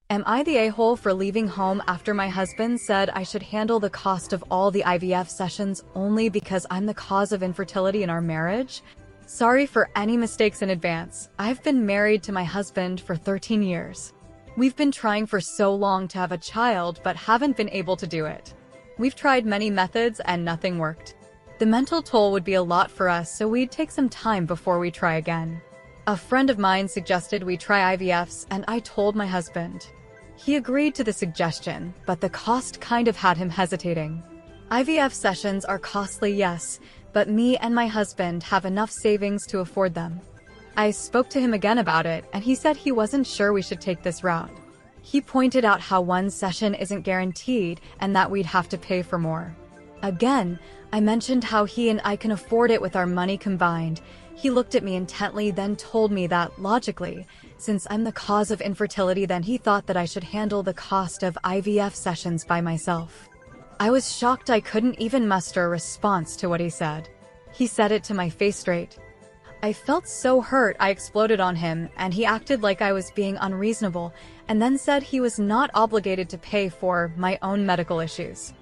Am I the a-hole for leaving home after my husband said I should handle the cost of all the IVF sessions only because I'm the cause of infertility in our marriage? Sorry for any mistakes in advance. I've been married to my husband for 13 years. We've been trying for so long to have a child but haven't been able to do it. We've tried many methods and nothing worked. The mental toll would be a lot for us, so we'd take some time before we try again. A friend of mine suggested we try IVFs, and I told my husband. He agreed to the suggestion, but the cost kind of had him hesitating. IVF sessions are costly, yes, but me and my husband have enough savings to afford them. I spoke to him again about it, and he said he wasn't sure we should take this route. He pointed out how one session isn't guaranteed and that we'd have to pay for more. Again, I mentioned how he and I can afford it with our money combined. He looked at me intently, then told me that, logically, since I'm the cause of infertility, then he thought that I should handle the cost of IVF sessions by myself. I was shocked I couldn't even muster a response to what he said. He said it to my face straight. I felt so hurt I exploded on him, and he acted like I was being unreasonable, and then said he was not obligated to pay for my own medical issues.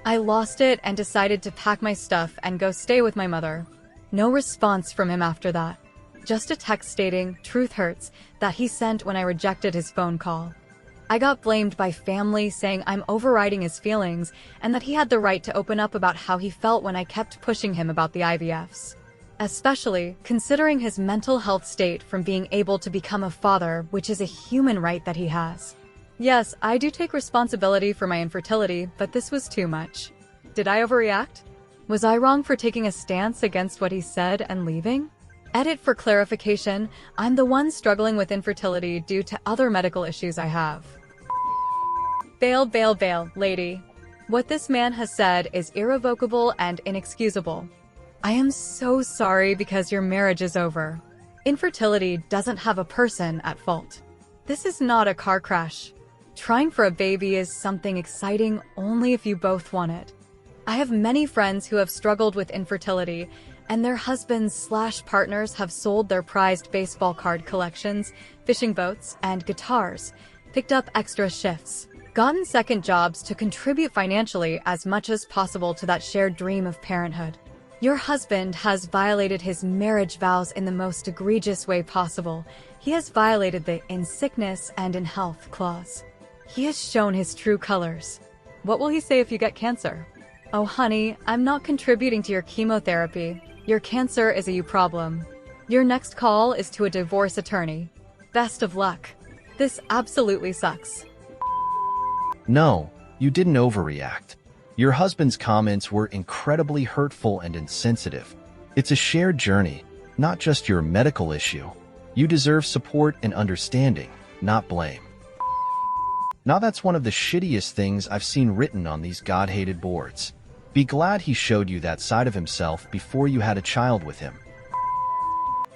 I lost it and decided to pack my stuff and go stay with my mother. No response from him after that. Just a text stating, "Truth hurts," that he sent when I rejected his phone call. I got blamed by family, saying I'm overriding his feelings and that he had the right to open up about how he felt when I kept pushing him about the IVFs. Especially considering his mental health state from being able to become a father, which is a human right that he has. Yes, I do take responsibility for my infertility, but this was too much. Did I overreact? Was I wrong for taking a stance against what he said and leaving? Edit for clarification, I'm the one struggling with infertility due to other medical issues I have. Bail, bail, bail, lady. What this man has said is irrevocable and inexcusable. I am so sorry because your marriage is over. Infertility doesn't have a person at fault. This is not a car crash. Trying for a baby is something exciting only if you both want it. I have many friends who have struggled with infertility, and their husbands/partners have sold their prized baseball card collections, fishing boats, and guitars, picked up extra shifts, gotten second jobs to contribute financially as much as possible to that shared dream of parenthood. Your husband has violated his marriage vows in the most egregious way possible. He has violated the "in sickness and in health" clause. He has shown his true colors. What will he say if you get cancer? Oh honey, I'm not contributing to your chemotherapy. Your cancer is a you problem. Your next call is to a divorce attorney. Best of luck. This absolutely sucks. No, you didn't overreact. Your husband's comments were incredibly hurtful and insensitive. It's a shared journey, not just your medical issue. You deserve support and understanding, not blame. Now that's one of the shittiest things I've seen written on these God-hated boards. Be glad he showed you that side of himself before you had a child with him.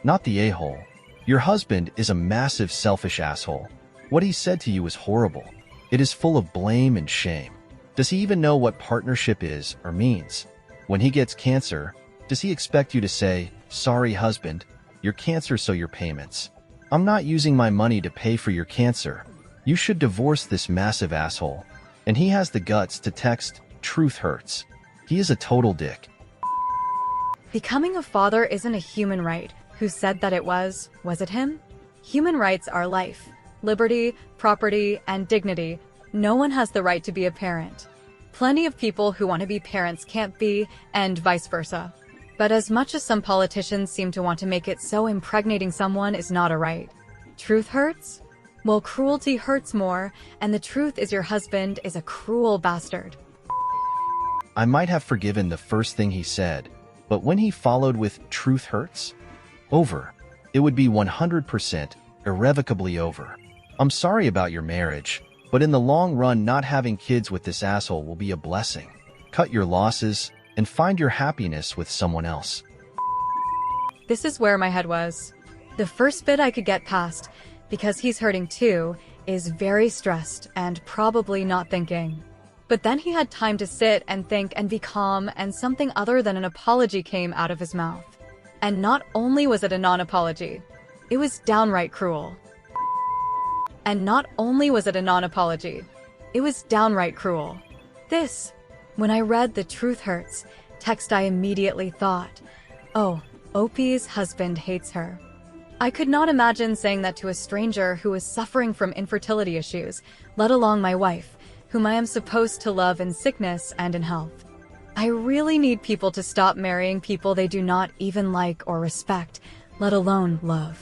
Not the a-hole. Your husband is a massive selfish asshole. What he said to you is horrible. It is full of blame and shame. Does he even know what partnership is or means? When he gets cancer, does he expect you to say, "Sorry, husband, your cancer, so your payments. I'm not using my money to pay for your cancer. You should divorce this massive asshole." And he has the guts to text, "Truth hurts." He is a total dick. Becoming a father isn't a human right. Who said that it was? Was it him? Human rights are life, liberty, property, and dignity. No one has the right to be a parent. Plenty of people who want to be parents can't be, and vice versa. But as much as some politicians seem to want to make it so impregnating someone is not a right. Truth hurts? Well, cruelty hurts more, and the truth is your husband is a cruel bastard. I might have forgiven the first thing he said, but when he followed with "truth hurts," over, it would be 100% irrevocably over. I'm sorry about your marriage, but in the long run, not having kids with this asshole will be a blessing. Cut your losses and find your happiness with someone else. This is where my head was. The first bit I could get past, because he's hurting too, is very stressed and probably not thinking. But then he had time to sit and think and be calm, and something other than an apology came out of his mouth. And not only was it a non-apology, it was downright cruel. And not only was it a non-apology, it was downright cruel. When I read "The Truth Hurts" text, I immediately thought, oh, OP's husband hates her. I could not imagine saying that to a stranger who was suffering from infertility issues, let alone my wife, whom I am supposed to love in sickness and in health. I really need people to stop marrying people they do not even like or respect, let alone love.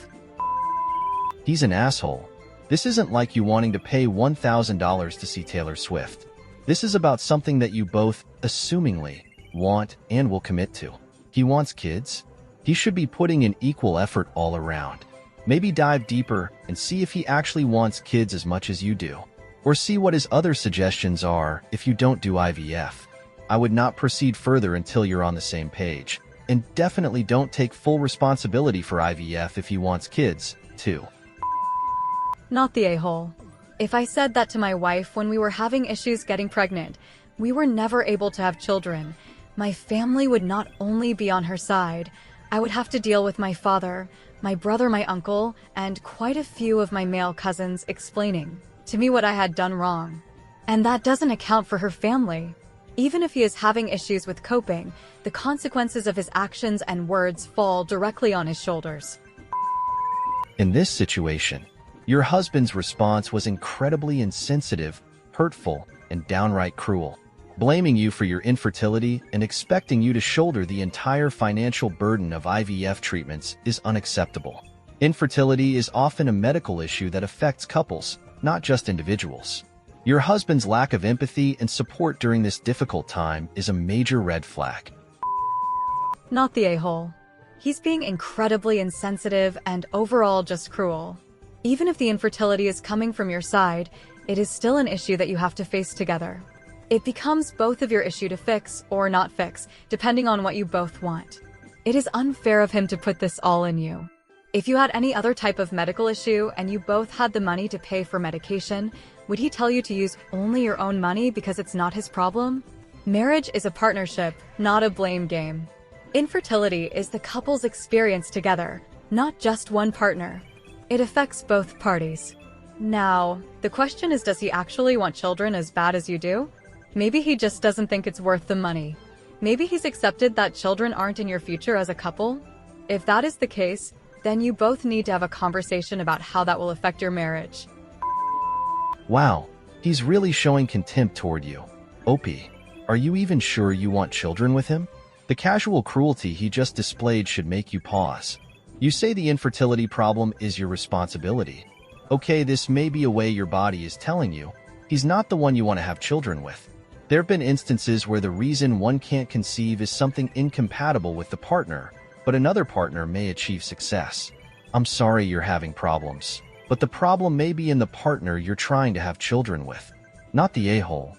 He's an asshole. This isn't like you wanting to pay $1,000 to see Taylor Swift. This is about something that you both, assumingly, want and will commit to. He wants kids. He should be putting in equal effort all around. Maybe dive deeper and see if he actually wants kids as much as you do. Or see what his other suggestions are if you don't do IVF. I would not proceed further until you're on the same page. And definitely don't take full responsibility for IVF if he wants kids, too. Not the a-hole. If I said that to my wife when we were having issues getting pregnant, we were never able to have children, my family would not only be on her side, I would have to deal with my father, my brother, my uncle, and quite a few of my male cousins explaining to me what I had done wrong. And that doesn't account for her family. Even if he is having issues with coping, the consequences of his actions and words fall directly on his shoulders. In this situation, your husband's response was incredibly insensitive, hurtful, and downright cruel. Blaming you for your infertility and expecting you to shoulder the entire financial burden of IVF treatments is unacceptable. Infertility is often a medical issue that affects couples, not just individuals. Your husband's lack of empathy and support during this difficult time is a major red flag. Not the a-hole. He's being incredibly insensitive and overall just cruel. Even if the infertility is coming from your side, it is still an issue that you have to face together. It becomes both of your issue to fix or not fix, depending on what you both want. It is unfair of him to put this all in you. If you had any other type of medical issue and you both had the money to pay for medication, would he tell you to use only your own money because it's not his problem? Marriage is a partnership, not a blame game. Infertility is the couple's experience together, not just one partner. It affects both parties. Now, the question is, does he actually want children as bad as you do? Maybe he just doesn't think it's worth the money. Maybe he's accepted that children aren't in your future as a couple. If that is the case, then you both need to have a conversation about how that will affect your marriage. Wow, he's really showing contempt toward you. OP, are you even sure you want children with him? The casual cruelty he just displayed should make you pause. You say the infertility problem is your responsibility. Okay, this may be a way your body is telling you. He's not the one you want to have children with. There have been instances where the reason one can't conceive is something incompatible with the partner, but another partner may achieve success. I'm sorry you're having problems, but the problem may be in the partner you're trying to have children with, not the a-hole.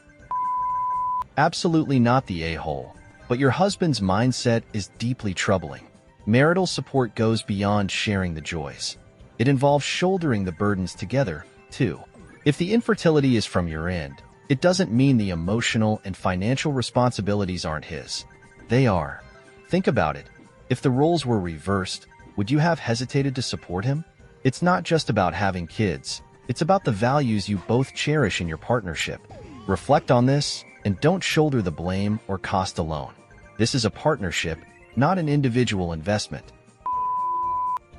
Absolutely not the a-hole, but your husband's mindset is deeply troubling. Marital support goes beyond sharing the joys. It involves shouldering the burdens together, too. If the infertility is from your end, it doesn't mean the emotional and financial responsibilities aren't his. They are. Think about it. If the roles were reversed, would you have hesitated to support him? It's not just about having kids. It's about the values you both cherish in your partnership. Reflect on this and don't shoulder the blame or cost alone. This is a partnership, not an individual investment.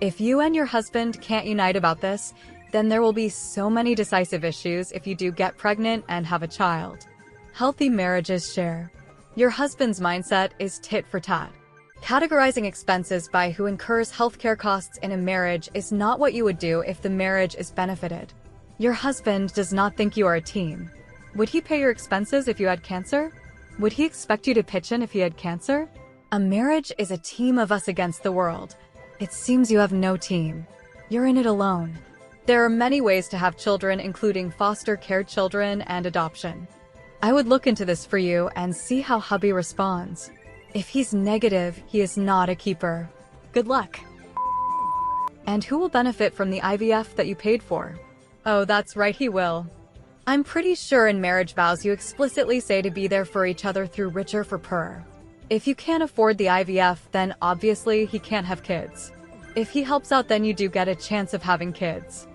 If you and your husband can't unite about this, then there will be so many decisive issues if you do get pregnant and have a child. Healthy marriages share. Your husband's mindset is tit for tat. Categorizing expenses by who incurs healthcare costs in a marriage is not what you would do if the marriage is benefited. Your husband does not think you are a team. Would he pay your expenses if you had cancer? Would he expect you to pitch in if he had cancer? A marriage is a team of us against the world. It seems you have no team. You're in it alone. There are many ways to have children, including foster care children and adoption. I would look into this for you and see how hubby responds. If he's negative, he is not a keeper. Good luck. And who will benefit from the IVF that you paid for? Oh, that's right, he will. I'm pretty sure in marriage vows you explicitly say to be there for each other through richer for poorer. If you can't afford the IVF, then obviously he can't have kids. If he helps out, then you do get a chance of having kids.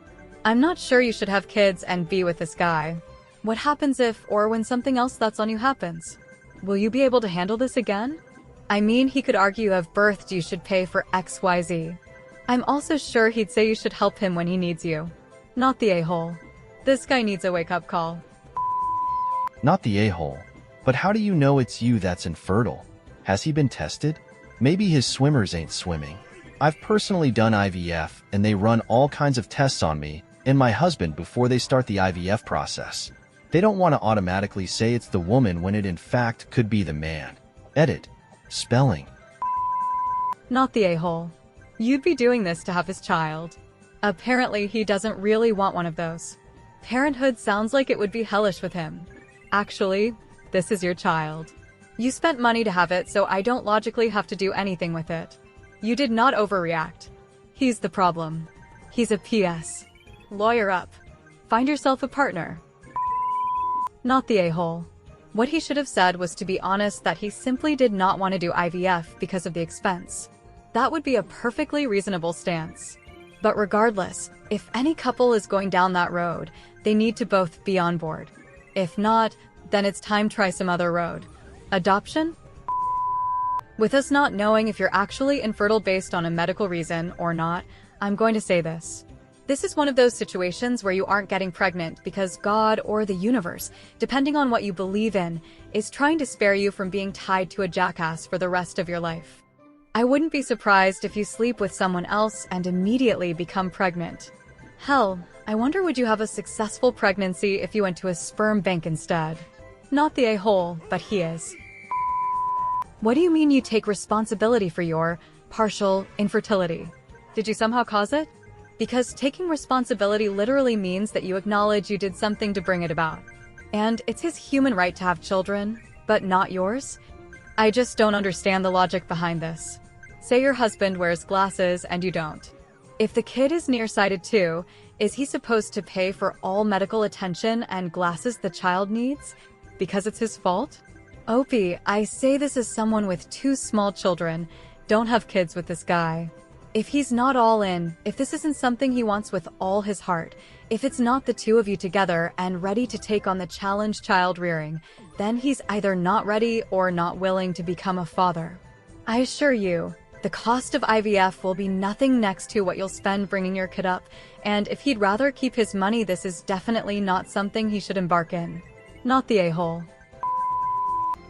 I'm not sure you should have kids and be with this guy. What happens if or when something else that's on you happens? Will you be able to handle this again? I mean, he could argue you have birthed, you should pay for XYZ. I'm also sure he'd say you should help him when he needs you. Not the a-hole. This guy needs a wake-up call. Not the a-hole. But how do you know it's you that's infertile? Has he been tested? Maybe his swimmers ain't swimming. I've personally done IVF, and they run all kinds of tests on me and my husband before they start the IVF process. They don't want to automatically say it's the woman when it in fact could be the man. Edit. Spelling. Not the a-hole. You'd be doing this to have his child. Apparently, he doesn't really want one of those. Parenthood sounds like it would be hellish with him. Actually, this is your child. You spent money to have it, so I don't logically have to do anything with it. You did not overreact. He's the problem. He's a PS. Lawyer up. Find yourself a partner. Not the a-hole. What he should have said was to be honest that he simply did not want to do IVF because of the expense. That would be a perfectly reasonable stance. But regardless, if any couple is going down that road, they need to both be on board. If not, then it's time to try some other road. Adoption? With us not knowing if you're actually infertile based on a medical reason or not, I'm going to say this. This is one of those situations where you aren't getting pregnant because God or the universe, depending on what you believe in, is trying to spare you from being tied to a jackass for the rest of your life. I wouldn't be surprised if you sleep with someone else and immediately become pregnant. Hell, I wonder would you have a successful pregnancy if you went to a sperm bank instead? Not the a-hole, but he is. What do you mean you take responsibility for your partial infertility? Did you somehow cause it? Because taking responsibility literally means that you acknowledge you did something to bring it about. And it's his human right to have children, but not yours? I just don't understand the logic behind this. Say your husband wears glasses and you don't. If the kid is nearsighted too, is he supposed to pay for all medical attention and glasses the child needs? Because it's his fault? Opie, I say this as someone with 2 small children. Don't have kids with this guy. If he's not all in, if this isn't something he wants with all his heart, if it's not the 2 of you together and ready to take on the challenge child rearing, then he's either not ready or not willing to become a father. I assure you, the cost of IVF will be nothing next to what you'll spend bringing your kid up, and if he'd rather keep his money, this is definitely not something he should embark in. Not the a-hole.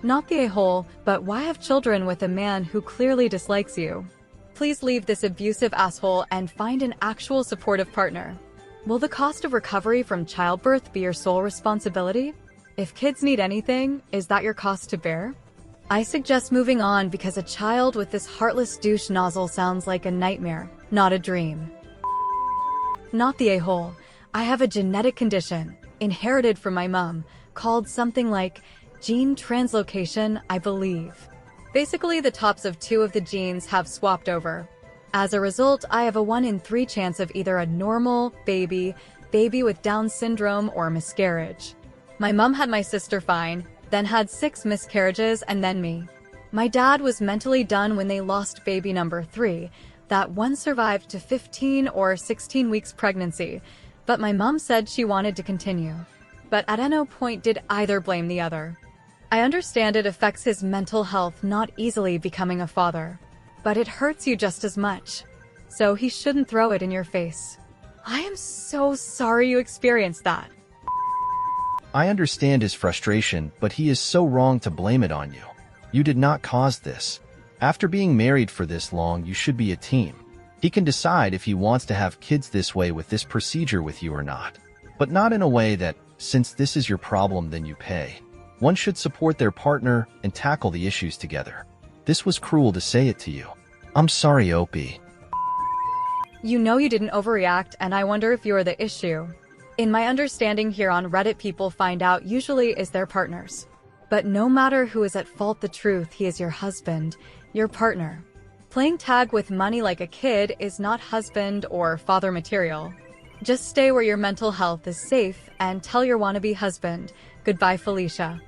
Not the a-hole, but why have children with a man who clearly dislikes you? Please leave this abusive asshole and find an actual supportive partner. Will the cost of recovery from childbirth be your sole responsibility? If kids need anything, is that your cost to bear? I suggest moving on because a child with this heartless douche nozzle sounds like a nightmare, not a dream. Not the a-hole. I have a genetic condition, inherited from my mom, called something like gene translocation, I believe. Basically, the tops of 2 of the genes have swapped over. As a result, I have a 1 in 3 chance of either a normal baby with Down syndrome, or miscarriage. My mom had my sister fine, then had 6 miscarriages, and then me. My dad was mentally done when they lost baby number 3. That one survived to 15 or 16 weeks pregnancy, but my mom said she wanted to continue. But at no point did either blame the other. I understand it affects his mental health not easily becoming a father, but it hurts you just as much. So he shouldn't throw it in your face. I am so sorry you experienced that. I understand his frustration, but he is so wrong to blame it on you. You did not cause this. After being married for this long, you should be a team. He can decide if he wants to have kids this way with this procedure with you or not. But not in a way that, since this is your problem, then you pay. One should support their partner and tackle the issues together. This was cruel to say it to you. I'm sorry, Opie. You know you didn't overreact, and I wonder if you're the issue. In my understanding here on Reddit, people find out usually is their partners. But no matter who is at fault, the truth, he is your husband, your partner. Playing tag with money like a kid is not husband or father material. Just stay where your mental health is safe and tell your wannabe husband, goodbye, Felicia.